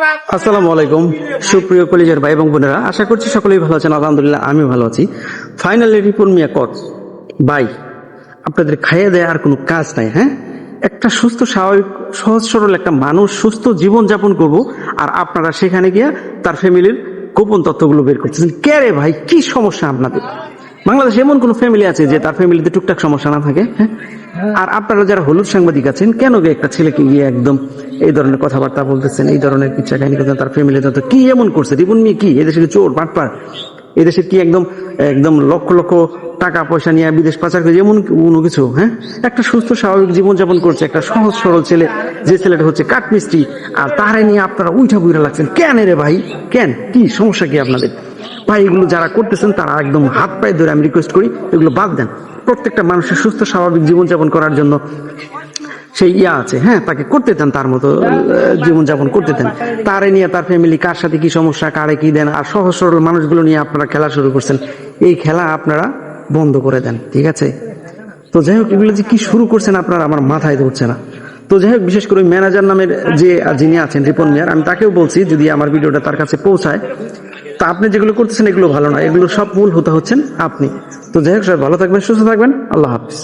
আসসালামু আলাইকুম সুপ্রিয় কলিজার ভাই এবং বোনেরা, আশা করছি সকলেই ভালো আছেন। আলহামদুলিল্লাহ আমি ভালো আছি। ফাইনালি রিপন মিয়া কট ভাই, আপনাদের খাইয়ে দেয় আর কোনো কাজ নাই। হ্যাঁ, একটা সুস্থ স্বাভাবিক সহজ সরল একটা মানুষ সুস্থ জীবন যাপন করব, আর আপনারা সেখানে গিয়া তার ফ্যামিলির গোপন তথ্যগুলো বের করতেছেন। কে রে ভাই, কি সমস্যা আপনাদের? বাংলাদেশে এমন কোন ফ্যামিলি আছে যে তার ফ্যামিলিতে টুকটাক সমস্যা না থাকে? হ্যাঁ, আর আপনারা যারা হলুদ সাংবাদিক আছেন, কেন গিয়ে একটা ছেলেকে গিয়ে একদম এই ধরনের কথাবার্তা বলতেছেন, এই ধরনের কিচ্ছা কাহিনী করতেন? তার ফ্যামিলিতে তো কি এমন করছে? রিপন মিয়া কি এদেশের চোর বাটপার? এদেশের কি একদম একদম লক্ষ লক্ষ টাকা পয়সা নিয়ে বিদেশ পাচার করে এমন কোনো কিছু? হ্যাঁ, একটা সুস্থ স্বাভাবিক জীবনযাপন করছে একটা সহজ সরল ছেলে, যে ছেলেটা হচ্ছে কাঠমিস্ত্রি, আর তারে নিয়ে আপনারা উইঠা বুইরা লাগছেন কেন রে ভাই? কেন, কি সমস্যা কি আপনাদের? ভাই এগুলো যারা করতেছেন তারা একদম হাত পায়ে ধরে আমি রিকোয়েস্ট করি এগুলো বাদ দেন। প্রত্যেকটা মানুষের সুস্থ স্বাভাবিক জীবনযাপন করার জন্য সেই আছে, হ্যাঁ, তাকে করতে দেন, তার মতো জীবনযাপন করতে দেন। তারে নিয়ে তার ফ্যামিলি কার সাথে কি সমস্যা, কারে কি দেন, আর সহজ সরল মানুষগুলো নিয়ে আপনারা খেলা শুরু করছেন। এই খেলা আপনারা বন্ধ করে দেন, ঠিক আছে? তো যাই হোক, এগুলো যে কি শুরু করছেন আপনারা আমার মাথায় ধরছে না। তো যাই হোক, বিশেষ করে ম্যানেজার নামের যে যিনি আছেন রিপন মিয়ার, আমি তাকেও বলছি যদি আমার ভিডিওটা তার কাছে পৌঁছায়, তা আপনি যেগুলো করতেছেন এগুলো ভালো না, এগুলো সব মূল হতে হচ্ছেন আপনি। তো যাই হোক, সবাই ভালো থাকবেন, সুস্থ থাকবেন, আল্লাহ হাফিজ।